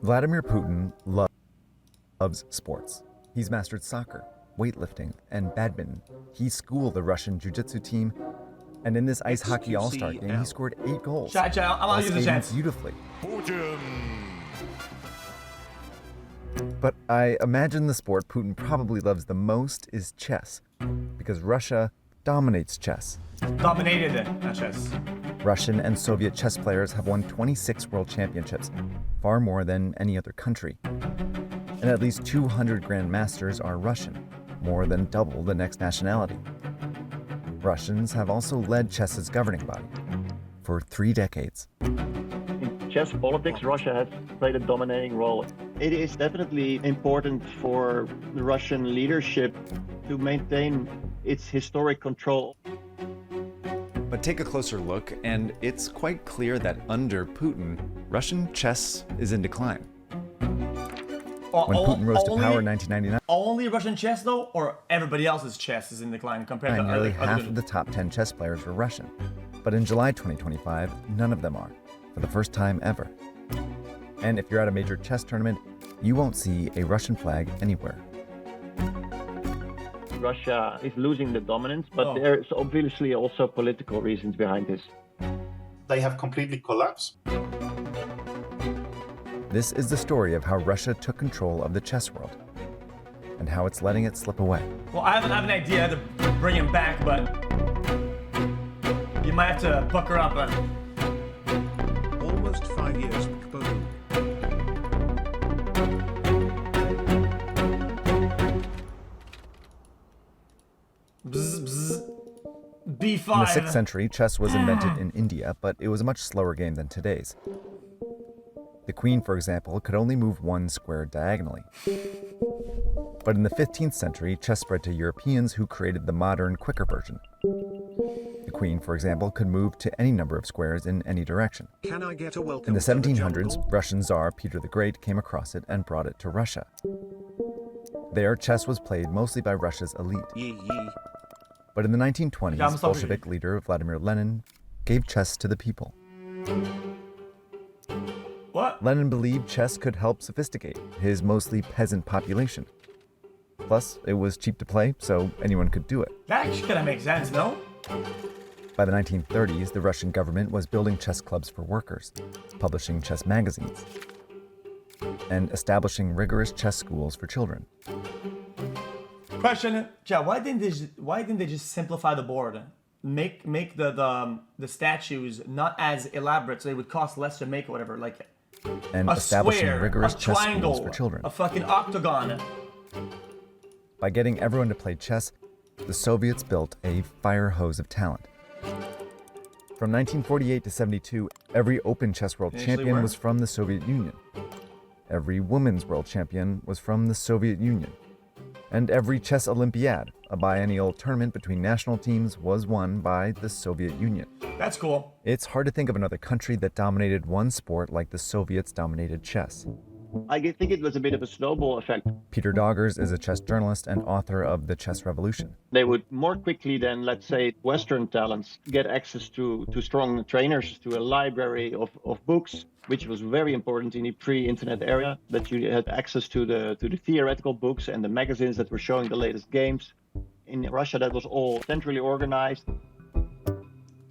Vladimir Putin loves sports. He's mastered soccer, weightlifting, and badminton. He schooled the Russian jiu-jitsu team, and in this ice hockey all-star game, he scored 8 goals. Chat, I'm while gonna use the skating chat. beautifully. Putin. But I imagine the sport Putin probably loves the most is chess, because Russia dominates chess. Dominated it, not chess. Russian and Soviet chess players have won 26 world championships, far more than any other country. And at least 200 grandmasters are Russian, more than double the next nationality. Russians have also led chess's governing body for 3 decades. In chess politics, Russia has played a dominating role. It is definitely important for the Russian leadership to maintain its historic control. But take a closer look, and it's quite clear that under Putin, Russian chess is in decline. When Putin rose to power in 1999, Only Russian chess though, or everybody else's chess is in decline compared to nearly other half of the top 10 chess players were Russian. But in July 2025, none of them are, for the first time ever. And if you're at a major chess tournament, you won't see a Russian flag anywhere. Russia is losing the dominance, but there's obviously also political reasons behind this. They have completely collapsed. This is the story of how Russia took control of the chess world and how it's letting it slip away. Well, I have an idea to bring him back, but you might have to pucker up. Almost 5 years. B5. In the 6th century, chess was invented in India, but it was a much slower game than today's. The queen, for example, could only move 1 square diagonally. But in the 15th century, chess spread to Europeans who created the modern, quicker version. The queen, for example, could move to any number of squares in any direction. Can I get a welcome In the to the 1700s, jungle? Russian Tsar Peter the Great came across it and brought it to Russia. There, chess was played mostly by Russia's elite. Yee. But in the Yeah, I'm 1920s, sorry. Bolshevik leader Vladimir Lenin gave chess to the people. What? Lenin believed chess could help sophisticate his mostly peasant population. Plus, it was cheap to play, so anyone could do it. That actually kind of makes sense, no? By the 1930s, the Russian government was building chess clubs for workers, publishing chess magazines, and establishing rigorous chess schools for children. Question, Chad, why didn't they just simplify the board? Make the statues not as elaborate, so they would cost less to make or whatever, like And a establishing square, rigorous a chess triangle, schools for children. a fucking octagon. By getting everyone to play chess, the Soviets built a fire hose of talent. From 1948 to 72, every Open Chess World They actually Champion were? was from the Soviet Union. Every Women's World Champion was from the Soviet Union. And every Chess Olympiad, a biennial tournament between national teams, was won by the Soviet Union. That's cool. It's hard to think of another country that dominated one sport like the Soviets dominated chess. I think it was a bit of a snowball effect. Peter Doggers is a chess journalist and author of The Chess Revolution. They would more quickly than, let's say, Western talents get access to strong trainers, to a library of books, which was very important in the pre-internet era, that you had access to the theoretical books and the magazines that were showing the latest games. In Russia, that was all centrally organized.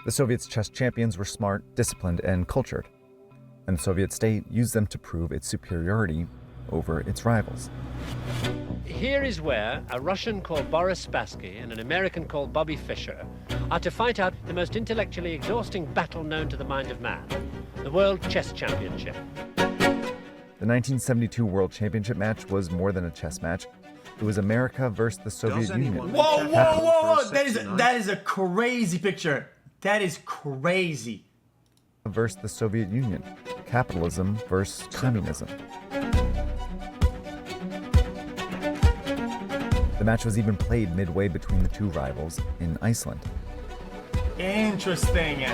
The Soviets' chess champions were smart, disciplined, and cultured, and the Soviet state used them to prove its superiority over its rivals. Here is where a Russian called Boris Spassky and an American called Bobby Fischer are to fight out the most intellectually exhausting battle known to the mind of man, the World Chess Championship. The 1972 World Championship match was more than a chess match. It was America versus the Soviet Union. anyone- Whoa! That is a crazy picture. That is crazy. Versus the Soviet Union. Capitalism versus communism. The match was even played midway between the two rivals in Iceland. Interesting.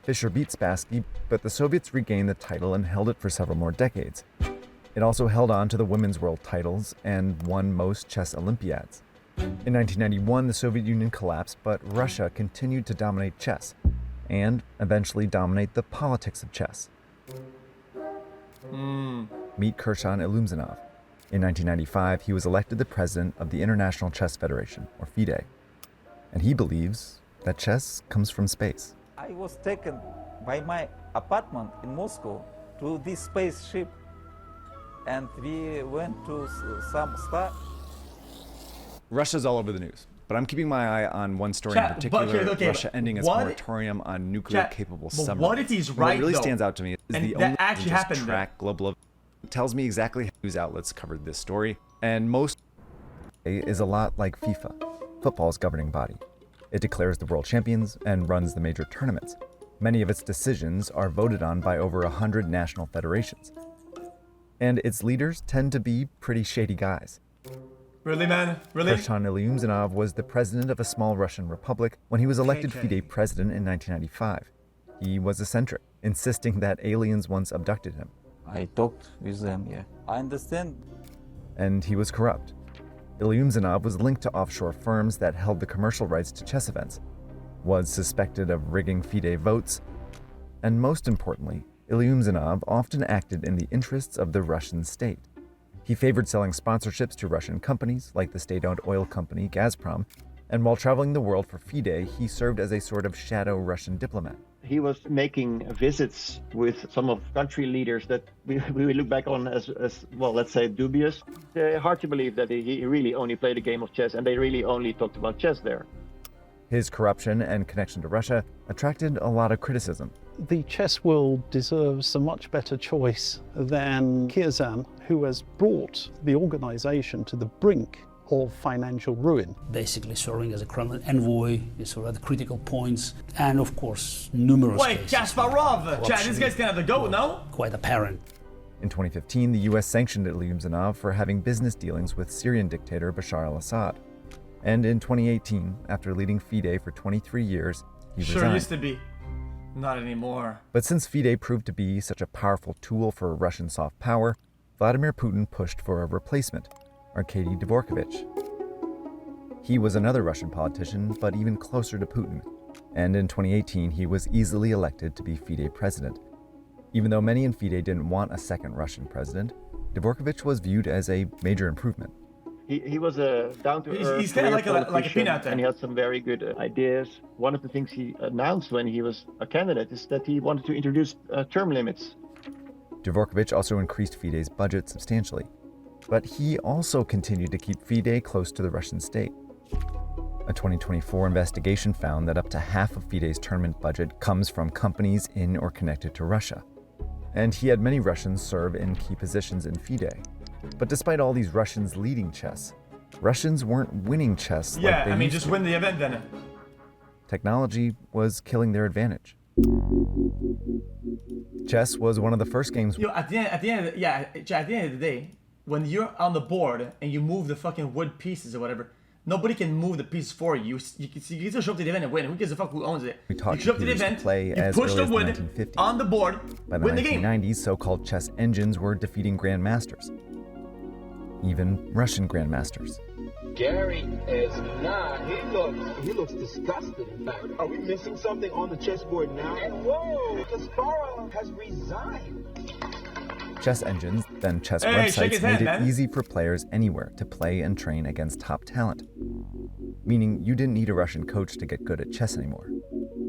Fischer beat Spassky, but the Soviets regained the title and held it for several more decades. It also held on to the women's world titles and won most chess Olympiads. In 1991, the Soviet Union collapsed, but Russia continued to dominate chess and eventually dominate the politics of chess. Meet Kirshan Ilumzanov. In 1995, he was elected the president of the International Chess Federation, or FIDE, and he believes that chess comes from space. I was taken by my apartment in Moscow to this spaceship, and we went to some star. Russia's all over the news, but I'm keeping my eye on one story Chat, in particular, okay, Russia ending its moratorium on nuclear-capable but submarines. what if he's And right, what really though? stands out to me is And the that only actually just happened, though. track global events. It tells me exactly how news outlets covered this story, and most Is a lot like FIFA, football's governing body. It declares the world champions and runs the major tournaments. Many of its decisions are voted on by over 100 national federations. And its leaders tend to be pretty shady guys. Really, man? Really? Kirshan Ilumzanov was the president of a small Russian republic when he was elected KK. FIDE president in 1995. He was eccentric, insisting that aliens once abducted him. I talked with them, yeah. I understand. And he was corrupt. Ilumzanov was linked to offshore firms that held the commercial rights to chess events, was suspected of rigging FIDE votes, and most importantly, Ilumzanov often acted in the interests of the Russian state. He favored selling sponsorships to Russian companies like the state-owned oil company Gazprom, and while traveling the world for FIDE, he served as a sort of shadow Russian diplomat. He was making visits with some of country leaders that we look back on as well, let's say dubious. Hard to believe that he really only played a game of chess and they really only talked about chess there. His corruption and connection to Russia attracted a lot of criticism. The chess world deserves a much better choice than Kirzan, who has brought the organization to the brink of financial ruin. Basically serving as a Kremlin envoy, sort of at the critical points, and of course numerous Wait, cases. Kasparov! Chat, this guy's kind of the GOAT, no? Quite apparent. In 2015, the US sanctioned Ilumzanov for having business dealings with Syrian dictator Bashar al-Assad. And in 2018, after leading FIDE for 23 years, he Sure resigned. used to be. Not anymore. But since FIDE proved to be such a powerful tool for Russian soft power, Vladimir Putin pushed for a replacement, Arkady Dvorkovich. He was another Russian politician, but even closer to Putin. And in 2018, he was easily elected to be FIDE president. Even though many in FIDE didn't want a second Russian president, Dvorkovich was viewed as a major improvement. He was a down-to-earth He's kinda like a politician, peanut then. and he had some very good ideas. One of the things he announced when he was a candidate is that he wanted to introduce term limits. Dvorkovich also increased FIDE's budget substantially, but he also continued to keep FIDE close to the Russian state. A 2024 investigation found that up to half of FIDE's tournament budget comes from companies in or connected to Russia. And he had many Russians serve in key positions in FIDE. But despite all these Russians leading chess, Russians weren't winning chess Yeah, like they I mean, used just to. win the event then. Technology was killing their advantage. Chess was one of the first games. At the end of the day, when you're on the board and you move the fucking wood pieces or whatever, nobody can move the pieces for you. You can just show up to the event and win. Who gives a fuck who owns it? We taught You show up to the computers to event, play you as push early the as the wood 1950s. on the board, By the win the game. 1990s, so-called chess engines were defeating grandmasters, even Russian grandmasters. Gary is not. He looks disgusted. In fact, are we missing something on the chessboard now? Whoa! Kasparov has resigned. Chess engines, then chess Hey, shake websites, his made hand, it man. easy for players anywhere to play and train against top talent. Meaning you didn't need a Russian coach to get good at chess anymore.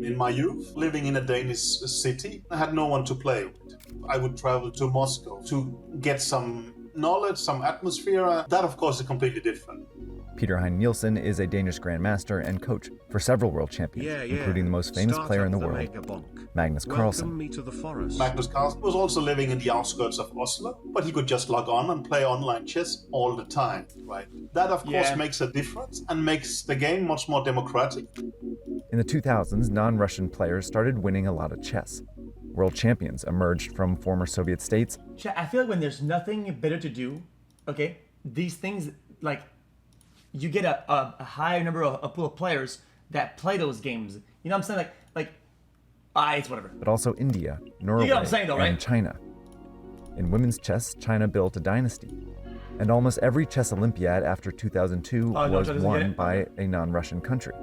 In my youth, living in a Danish city, I had no one to play with. I would travel to Moscow to get some knowledge, some atmosphere. That, of course, is completely different. Peter Hein Nielsen is a Danish grandmaster and coach for several world champions, including the most famous Start player in up the world, Mega Bonk. Magnus Welcome Carlsen. me to the forest. Magnus Carlsen was also living in the outskirts of Oslo, but he could just log on and play online chess all the time, right? That, of course, makes a difference and makes the game much more democratic. In the 2000s, non-Russian players started winning a lot of chess. World champions emerged from former Soviet states. Chat, I feel like when there's nothing better to do, okay, these things, like, you get a higher number of a pool of players that play those games. You know what I'm saying? It's whatever. But also India, Norway, You get what I'm saying though, right? and China. In women's chess, China built a dynasty. And almost every chess Olympiad after 2002 no, was China doesn't get won it? by a non-Russian country.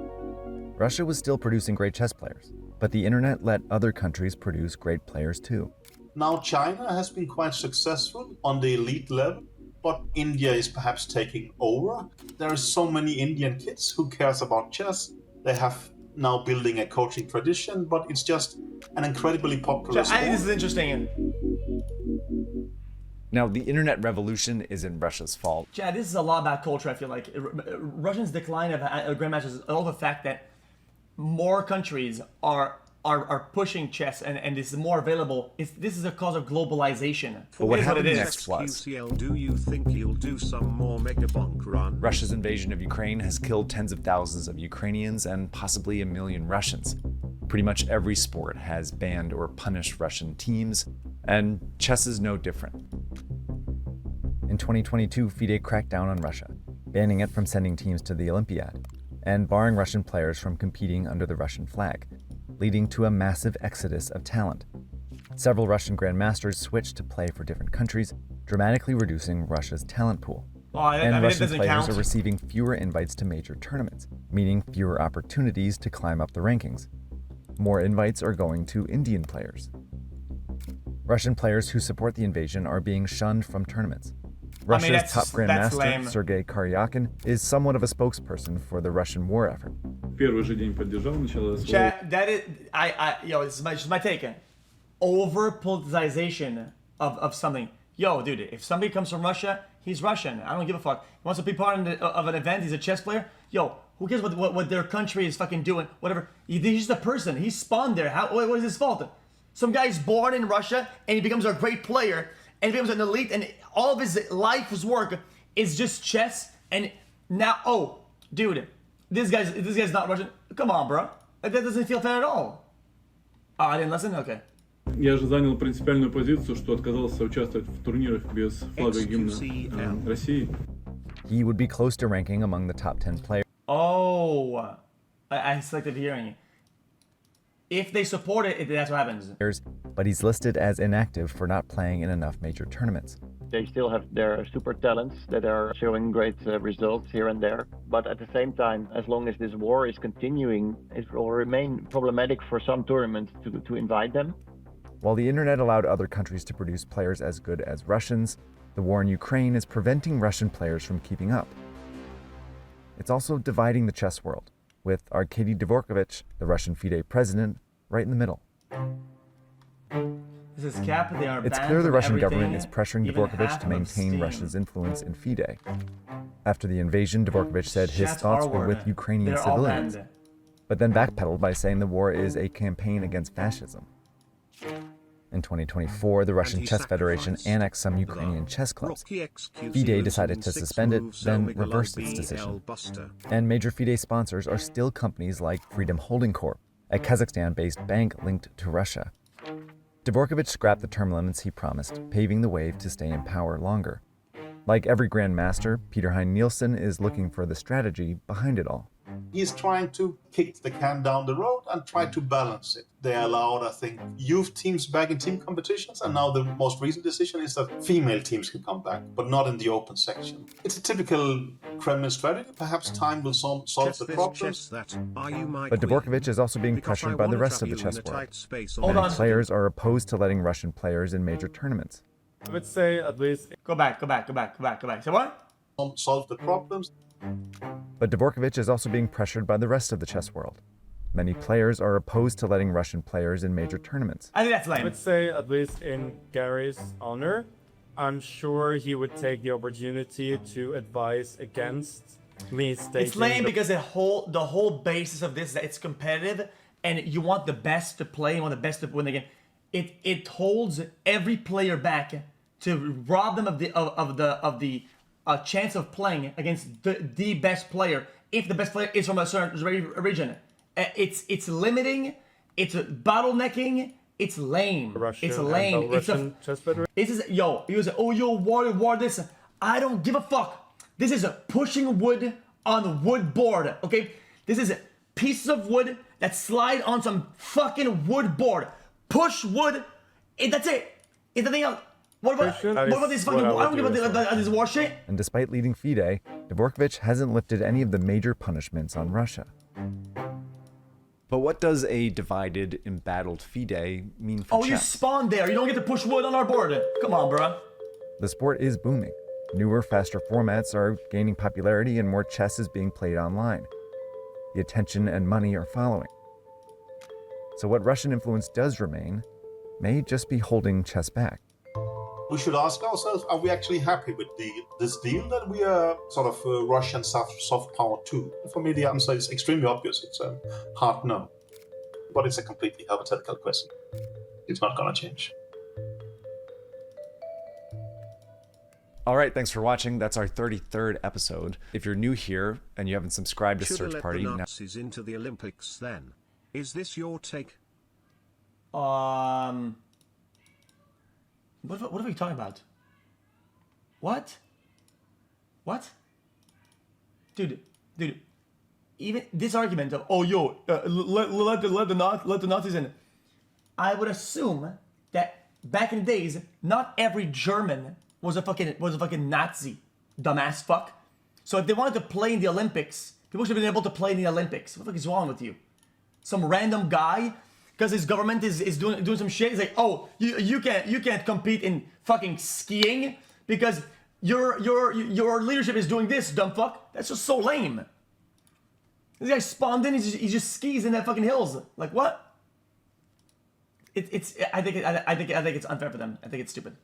Russia was still producing great chess players, but the internet let other countries produce great players too. Now China has been quite successful on the elite level, but India is perhaps taking over. There are so many Indian kids who cares about chess. They have now building a coaching tradition, but it's just an incredibly popular sport. This is interesting. Now, the internet revolution isn't Russia's fault. Chad, this is a lot about culture, I feel like. Russia's decline of grandmasters is all the fact that more countries are pushing chess and this is more available. This is a cause of globalization. But what It is happened it is. next was xQcl, do you think you'll do some more megabonk run? Russia's invasion of Ukraine has killed tens of thousands of Ukrainians and possibly a million Russians. Pretty much every sport has banned or punished Russian teams, and chess is no different. In 2022, FIDE cracked down on Russia, banning it from sending teams to the Olympiad, and barring Russian players from competing under the Russian flag, leading to a massive exodus of talent. Several Russian grandmasters switched to play for different countries, dramatically reducing Russia's talent pool. Russian players are receiving fewer invites to major tournaments, meaning fewer opportunities to climb up the rankings. More invites are going to Indian players. Russian players who support the invasion are being shunned from tournaments. Russia's top grandmaster, Sergei Karyakin, is somewhat of a spokesperson for the Russian war effort. That is, this is my take. Over politicization of something. Yo, dude, if somebody comes from Russia, he's Russian. I don't give a fuck. He wants to be part of an event. He's a chess player. Yo, who cares what their country is fucking doing? Whatever. He's just a person. He's spawned there. What is his fault? Some guy's born in Russia and he becomes a great player and he becomes an elite and all of his life's work is just chess. And now, oh, dude, this guy's not Russian. Come on, bro. That doesn't feel fair at all. Oh, I didn't listen? Okay. Я же занял принципиальную позицию, что отказался участвовать в турнирах без флага и гимна России. He would be close to ranking among the top 10 players. Oh, I selected hearing. If they support it, that's what happens. But he's listed as inactive for not playing in enough major tournaments. They still have their super talents that are showing great results here and there. But at the same time, as long as this war is continuing, it will remain problematic for some tournaments to invite them. While the internet allowed other countries to produce players as good as Russians, the war in Ukraine is preventing Russian players from keeping up. It's also dividing the chess world, with Arkady Dvorkovich, the Russian FIDE president, right in the middle. This is Cap. They are it's clear the Russian government is pressuring Dvorkovich to maintain Russia's influence in FIDE. After the invasion, Dvorkovich said his thoughts were with Ukrainian civilians, but then backpedaled by saying the war is a campaign against fascism. In 2024, the Russian Chess Federation annexed some Ukrainian chess clubs. FIDE decided to suspend it, then reversed its decision. And major FIDE sponsors are still companies like Freedom Holding Corp, a Kazakhstan-based bank linked to Russia. Dvorkovich scrapped the term limits he promised, paving the way to stay in power longer. Like every grandmaster, Peter Hein Nielsen is looking for the strategy behind it all. He's trying to kick the can down the road and try to balance it. They allowed, I think, youth teams back in team competitions, and now the most recent decision is that female teams can come back, but not in the open section. It's a typical Kremlin strategy. Perhaps time will solve the problems. But Dvorkovich is also being pressured by the rest of the chess world. Many players are opposed to letting Russian players in major tournaments. I would say at least... Go back. Say what? Solve the problems. But Dvorkovich is also being pressured by the rest of the chess world. Many players are opposed to letting Russian players in major tournaments. I think that's lame. I would say, at least in Gary's honor, I'm sure he would take the opportunity to advise against me stating... It's lame because the whole basis of this is that it's competitive and you want the best to play, you want the best to win the game. It holds every player back to rob them of the chance of playing against the best player if the best player is from a certain region. It's limiting, it's bottlenecking, it's lame. It's lame. War this. I don't give a fuck. This is pushing wood on wood board, okay? This is pieces of wood that slide on some fucking wood board. Push wood, that's it. It's nothing else. What about this fucking war? I don't give a about this war shit. And despite leading FIDE, Dvorkovich hasn't lifted any of the major punishments on Russia. But what does a divided, embattled FIDE mean for Oh, chess? you spawned there. You don't get to push wood on our board. Come on, bruh. The sport is booming. Newer, faster formats are gaining popularity and more chess is being played online. The attention and money are following. So what Russian influence does remain may just be holding chess back. We should ask ourselves, are we actually happy with this deal that we are sort of Russian soft power too? For me, the answer is extremely obvious. It's a hard no. But it's a completely hypothetical question. It's not going to change. All right, thanks for watching. That's our 33rd episode. If you're new here and you haven't subscribed to Should have Search let Party, the now Nazis into the Olympics then. Is this your take? What are we talking about? What? What? Dude, even this argument of, oh, yo, let the Nazis in. I would assume that back in the days, not every German was a fucking Nazi, dumbass fuck. So if they wanted to play in the Olympics, people should have been able to play in the Olympics. What the fuck is wrong with you? Some random guy, because his government is doing some shit. He's like, oh, you can't compete in fucking skiing because your leadership is doing this, dumb fuck. That's just so lame. This guy spawned in. He just skis in that fucking hills. Like what? I think it's unfair for them. I think it's stupid.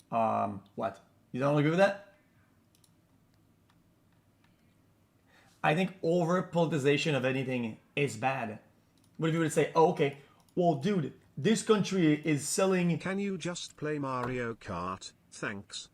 What? You don't agree with that? I think over-politicization of anything is bad. What if you were to say, oh, okay, well, dude, this country is selling... Can you just play Mario Kart? Thanks.